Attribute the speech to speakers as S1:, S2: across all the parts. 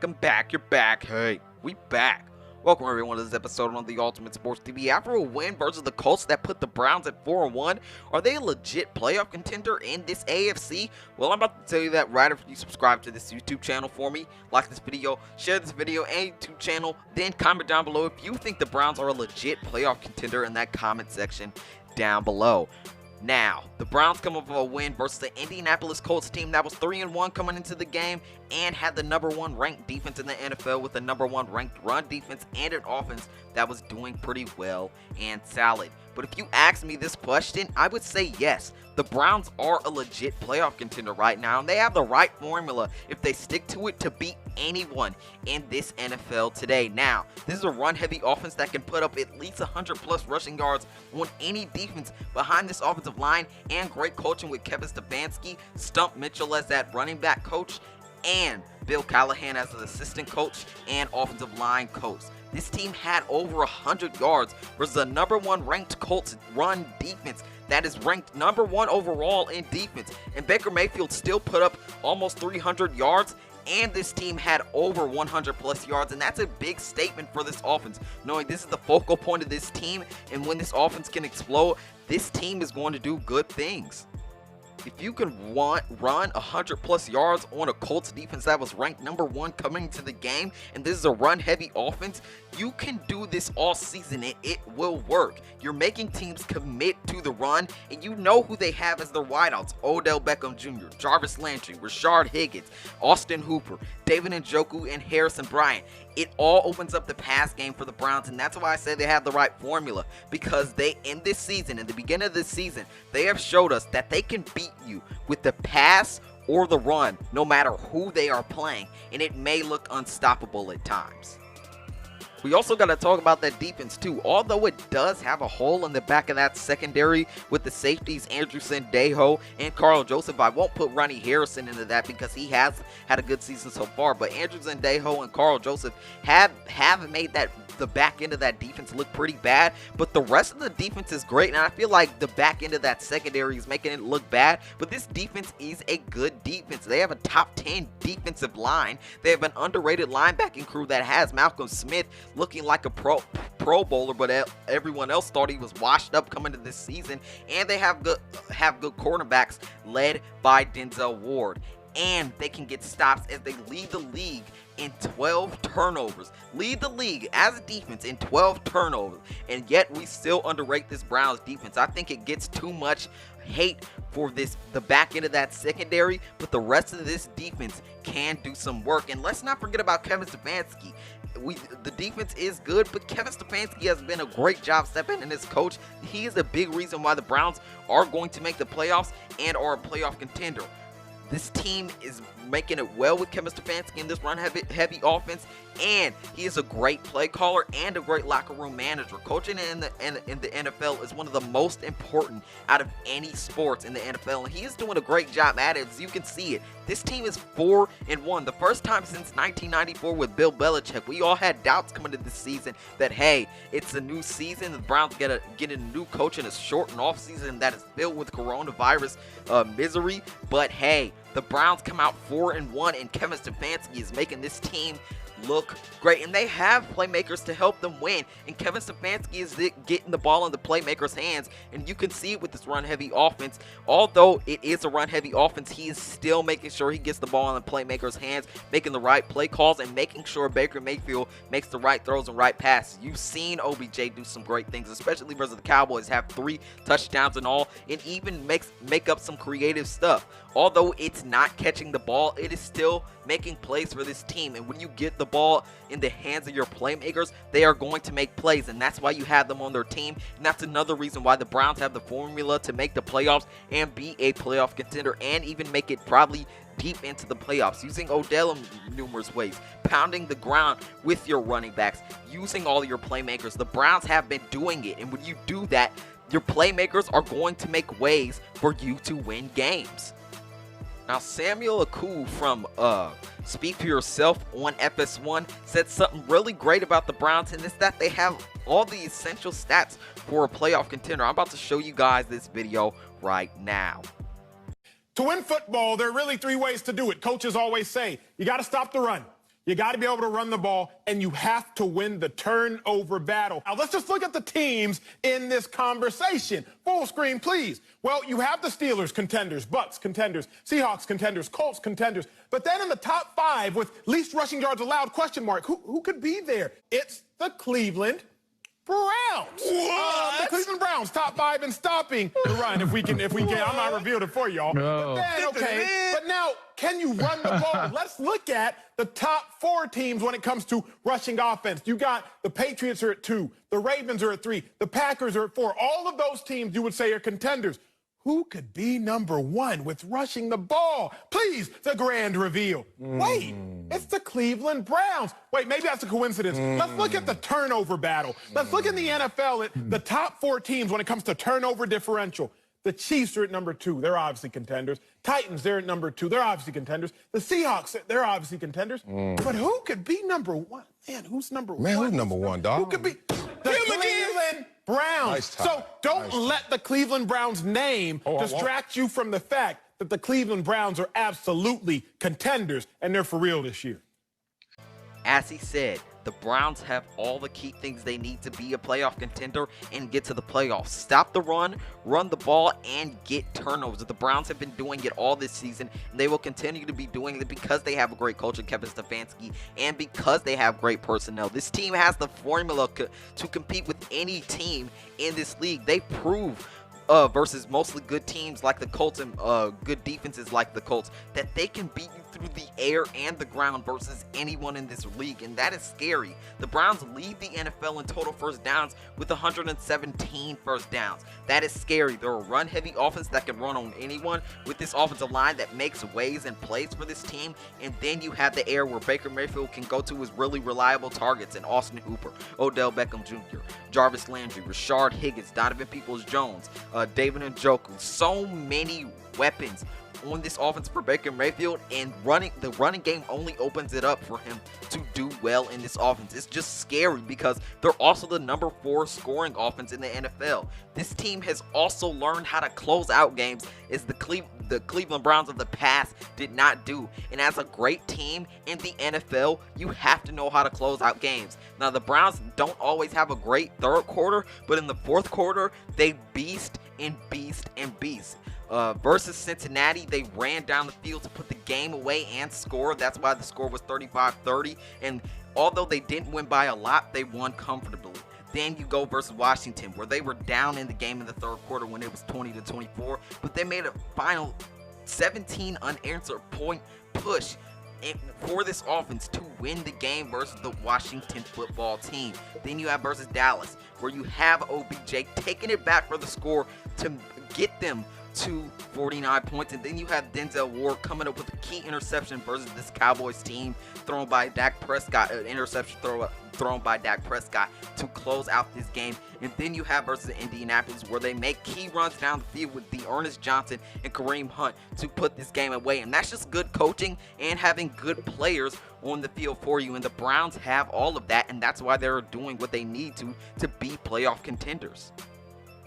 S1: I'm back. You're back. Hey, we back. Welcome everyone to this episode on the Ultimate Sports TV. After a win versus the Colts that put the Browns at 4-1, are they a legit playoff contender in this AFC? Well, I'm about to tell you that right after you subscribe to this YouTube channel for me, like this video, share this video and YouTube channel, then comment down below if you think the Browns are a legit playoff contender in that comment section down below. Now, the Browns come up with a win versus the Indianapolis Colts team that was 3-1 coming into the game and had the #1 ranked defense in the NFL with the #1 ranked run defense and an offense that was doing pretty well and solid. But if you ask me this question, I would say yes. The Browns are a legit playoff contender right now, and they have the right formula if they stick to it to beat anyone in this NFL today. Now, this is a run-heavy offense that can put up at least 100+ rushing yards on any defense behind this offensive line, and great coaching with Kevin Stefanski, Stump Mitchell as that running back coach, and Bill Callahan as the assistant coach and offensive line coach. This team had over 100 yards versus the #1 ranked Colts run defense that is ranked #1 overall in defense. And Baker Mayfield still put up almost 300 yards, and this team had over 100+ yards, and that's a big statement for this offense, knowing this is the focal point of this team, and when this offense can explode, this team is going to do good things. If you can run 100+ yards on a Colts defense that was ranked #1 coming into the game, and this is a run-heavy offense, you can do this all season and it will work. You're making teams commit to the run, and you know who they have as their wideouts: Odell Beckham Jr., Jarvis, Landry, Rashard Higgins, Austin Hooper, David Njoku, and Harrison Bryant. It all opens up the pass game for the Browns, and that's why I say they have the right formula, because they, in this season, in the beginning of this season, they have showed us that they can beat you with the pass or the run, no matter who they are playing, and it may look unstoppable at times. We also got to talk about that defense too. Although it does have a hole in the back of that secondary with the safeties Andrew Sendejo and Carl Joseph, I won't put Ronnie Harrison into that because he has had a good season so far. But Andrew Sendejo and Carl Joseph have made the back end of that defense look pretty bad. But the rest of the defense is great, and I feel like the back end of that secondary is making it look bad. But this defense is a good defense. They have a top 10 defensive line. They have an underrated linebacking crew that has Malcolm Smith looking like a pro bowler, but everyone else thought he was washed up coming to this season. And they have good cornerbacks led by Denzel Ward. And they can get stops as they lead the league in 12 turnovers. Lead the league as a defense in 12 turnovers. And yet we still underrate this Browns defense. I think it gets too much hate for the back end of that secondary, but the rest of this defense can do some work. And let's not forget about Kevin Stefanski. The defense is good, but Kevin Stefanski has been a great job stepping in as coach. He is a big reason why the Browns are going to make the playoffs and are a playoff contender. This team is making it well with Kevin Stefanski in this run-heavy offense, and he is a great play caller and a great locker room manager. Coaching in the NFL is one of the most important out of any sports in the NFL, and he is doing a great job at it. As you can see it, this team is 4-1, the first time since 1994 with Bill Belichick. We all had doubts coming into this season that, hey, it's a new season, the Browns get a new coach in a shortened offseason that is filled with coronavirus misery, but hey, the Browns come out 4-1, and Kevin Stefanski is making this team look great, and they have playmakers to help them win, and Kevin Stefanski is getting the ball in the playmakers' hands, and you can see it with this run-heavy offense. Although it is a run-heavy offense, he is still making sure he gets the ball in the playmakers' hands, making the right play calls, and making sure Baker Mayfield makes the right throws and right passes. You've seen OBJ do some great things, especially versus the Cowboys, have 3 touchdowns and all, and even make up some creative stuff. Although it's not catching the ball, it is still making plays for this team. And when you get the ball in the hands of your playmakers, they are going to make plays, and that's why you have them on their team. And that's another reason why the Browns have the formula to make the playoffs and be a playoff contender, and even make it probably deep into the playoffs, using Odell in numerous ways, pounding the ground with your running backs, using all of your playmakers. The Browns have been doing it, and when you do that, your playmakers are going to make ways for you to win games. Now, Samuel Aku from Speak For Yourself on FS1 said something really great about the Browns, and it's that they have all the essential stats for a playoff contender. I'm about to show you guys this video right now.
S2: To win football, there are really 3 ways to do it. Coaches always say, you got to stop the run. You got to be able to run the ball, and you have to win the turnover battle. Now, let's just look at the teams in this conversation. Full screen, please. Well, you have the Steelers, contenders, Bucks, contenders, Seahawks, contenders, Colts, contenders. But then in the top 5 with least rushing yards allowed, question mark, who could be there? It's the Cleveland Browns. The Cleveland Browns, top 5 in stopping the run. If we can, I'm not revealed it for y'all.
S3: No.
S2: But then, okay. But now, can you run the ball? Let's look at the top 4 teams when it comes to rushing offense. You got the Patriots are at 2, the Ravens are at 3, the Packers are at 4. All of those teams you would say are contenders. Who could be number 1 with rushing the ball? Please, the grand reveal. Wait, it's the Cleveland Browns. Wait, maybe that's a coincidence. Let's look at the turnover battle. Let's look in the NFL at the top 4 teams when it comes to turnover differential. The Chiefs are at number 2. They're obviously contenders. Titans, they're at number 2. They're obviously contenders. The Seahawks, they're obviously contenders. But who could be number 1? Man, who's number 1?
S4: Man, who's number 1, dog?
S2: Who could be? The Cleveland Browns.
S4: Nice
S2: So don't let the Cleveland Browns name distract you from the fact that the Cleveland Browns are absolutely contenders, and they're for real this year.
S1: As he said, the Browns have all the key things they need to be a playoff contender and get to the playoffs. Stop the run the ball, and get turnovers. The Browns have been doing it all this season, and they will continue to be doing it because they have a great coach in Kevin Stefanski and because they have great personnel. This team has the formula to compete with any team in this league. They prove versus mostly good teams like the Colts and good defenses like the Colts that they can beat you through the air and the ground versus anyone in this league, and that is scary. The Browns lead the NFL in total first downs with 117 first downs. That is scary. They're a run-heavy offense that can run on anyone with this offensive line that makes ways and plays for this team, and then you have the air where Baker Mayfield can go to his really reliable targets in Austin Hooper, Odell Beckham Jr., Jarvis Landry, Rashard Higgins, Donovan Peoples-Jones, David Njoku. So many weapons on this offense for Baker Mayfield, and the running game only opens it up for him to do well in this offense. It's just scary because they're also the number 4 scoring offense in the NFL. This team has also learned how to close out games as the Cleveland Browns of the past did not do. And as a great team in the NFL, you have to know how to close out games. Now, the Browns don't always have a great third quarter, but in the fourth quarter, they beast and beast and beast. Versus Cincinnati, they ran down the field to put the game away and score. That's why the score was 35-30. And although they didn't win by a lot, they won comfortably. Then you go versus Washington, where they were down in the game in the third quarter when it was 20-24, but they made a final 17 unanswered point push for this offense to win the game versus the Washington football team. Then you have versus Dallas, where you have OBJ taking it back for the score to get them to 49 points, and then you have Denzel Ward coming up with a key interception versus this Cowboys team thrown by Dak Prescott, an interception thrown by Dak Prescott to close out this game. And then you have versus Indianapolis, where they make key runs down the field with Ernest Johnson and Kareem Hunt to put this game away. And that's just good coaching and having good players on the field for you. And the Browns have all of that, and that's why they're doing what they need to be playoff contenders.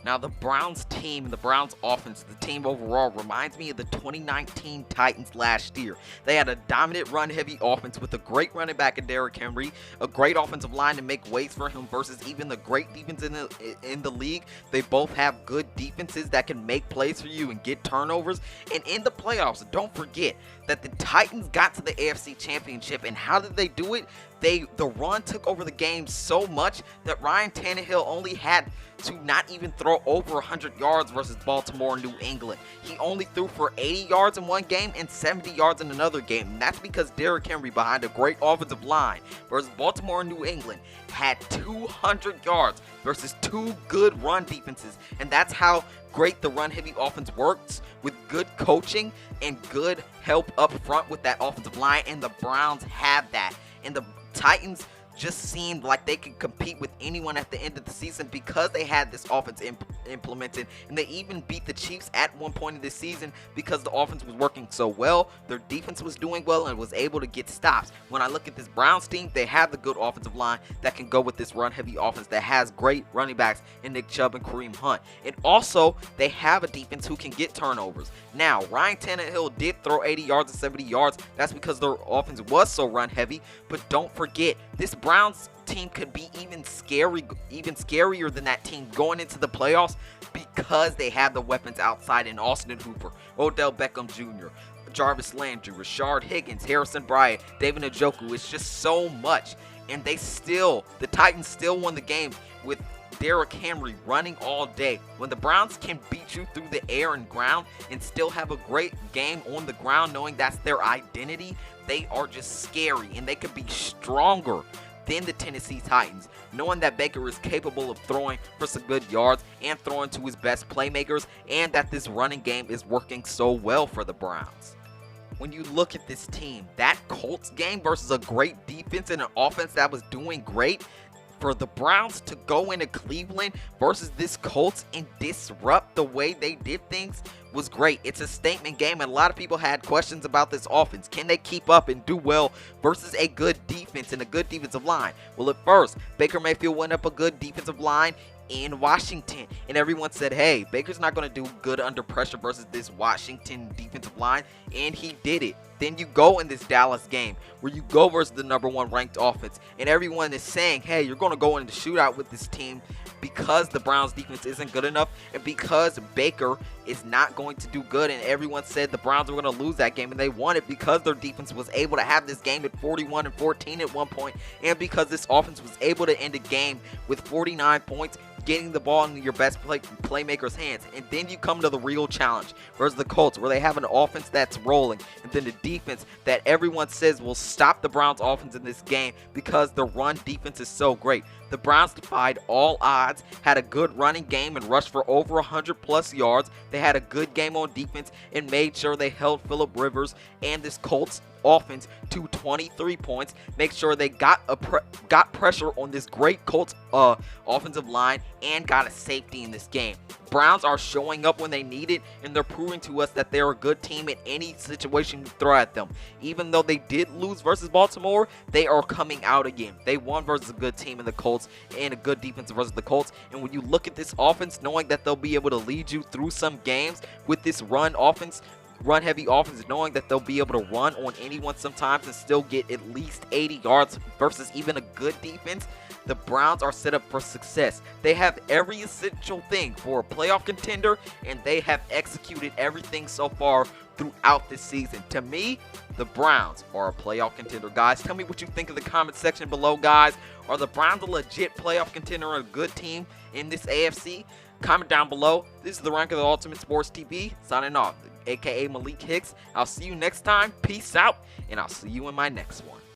S1: Now, the Browns team and the Browns offense, the team overall, reminds me of the 2019 Titans last year. They had a dominant run-heavy offense with a great running back in Derrick Henry, a great offensive line to make ways for him versus even the great defense in the league. They both have good defenses that can make plays for you and get turnovers. And in the playoffs, don't forget that the Titans got to the AFC Championship, and how did they do it? The run took over the game so much that Ryan Tannehill only had to not even throw over 100 yards versus Baltimore and New England. He only threw for 80 yards in one game and 70 yards in another game. And that's because Derrick Henry, behind a great offensive line versus Baltimore and New England, had 200 yards versus 2 good run defenses. And that's how great the run-heavy offense works, with good coaching and good help up front with that offensive line. And the Browns have that. And the Titans, just seemed like they could compete with anyone at the end of the season because they had this offense implemented, and they even beat the Chiefs at one point in this season because the offense was working so well, their defense was doing well, and was able to get stops. When I look at this Browns team, they have the good offensive line that can go with this run-heavy offense that has great running backs in Nick Chubb and Kareem Hunt, and also they have a defense who can get turnovers. Now, Ryan Tannehill did throw 80 yards and 70 yards. That's because their offense was so run-heavy, but don't forget, this Browns team could be even scarier than that team going into the playoffs because they have the weapons outside in Austin Hooper, Odell Beckham Jr., Jarvis Landry, Rashard Higgins, Harrison Bryant, David Njoku. It's just so much, and the Titans still won the game with Derrick Henry running all day. When the Browns can beat you through the air and ground and still have a great game on the ground, knowing that's their identity, they are just scary, and they could be stronger than the Tennessee Titans, knowing that Baker is capable of throwing for some good yards and throwing to his best playmakers, and that this running game is working so well for the Browns. When you look at this team, that Colts game versus a great defense and an offense that was doing great, for the Browns to go into Cleveland versus this Colts and disrupt the way they did things was great. It's a statement game, and a lot of people had questions about this offense. Can they keep up and do well versus a good defense and a good defensive line? Well, at first, Baker Mayfield went up a good defensive line in Washington, and everyone said, hey, Baker's not going to do good under pressure versus this Washington defensive line, and he did it. Then you go in this Dallas game where you go versus the #1 ranked offense, and everyone is saying, hey, you're going to go into shootout with this team because the Browns defense isn't good enough and because Baker is not going to do good, and everyone said the Browns were going to lose that game, and they won it because their defense was able to have this game at 41-14 at one point, and because this offense was able to end a game with 49 points, getting the ball in your best playmaker's hands. And then you come to the real challenge versus the Colts, where they have an offense that's rolling, and then the defense that everyone says will stop the Browns offense in this game because the run defense is so great. The Browns defied all odds, had a good running game and rushed for over 100 plus yards. They had a good game on defense and made sure they held Phillip Rivers and this Colts offense to 23 points. Make sure they got pressure on this great Colts offensive line and got a safety in this game. Browns are showing up when they need it, and they're proving to us that they're a good team in any situation you throw at them. Even though they did lose versus Baltimore, they are coming out again. They won versus a good team in the Colts and a good defense versus the Colts. And when you look at this offense, knowing that they'll be able to lead you through some games with this run-heavy offense, knowing that they'll be able to run on anyone sometimes and still get at least 80 yards versus even a good defense, the Browns are set up for success. They have every essential thing for a playoff contender, and they have executed everything so far throughout this season. To me, the Browns are a playoff contender, guys. Tell me what you think in the comment section below, guys. Are the Browns a legit playoff contender and a good team in this AFC? Comment down below. This is the Rank of the Ultimate Sports TV, signing off, aka Malik Hicks. I'll see you next time. Peace out, and I'll see you in my next one.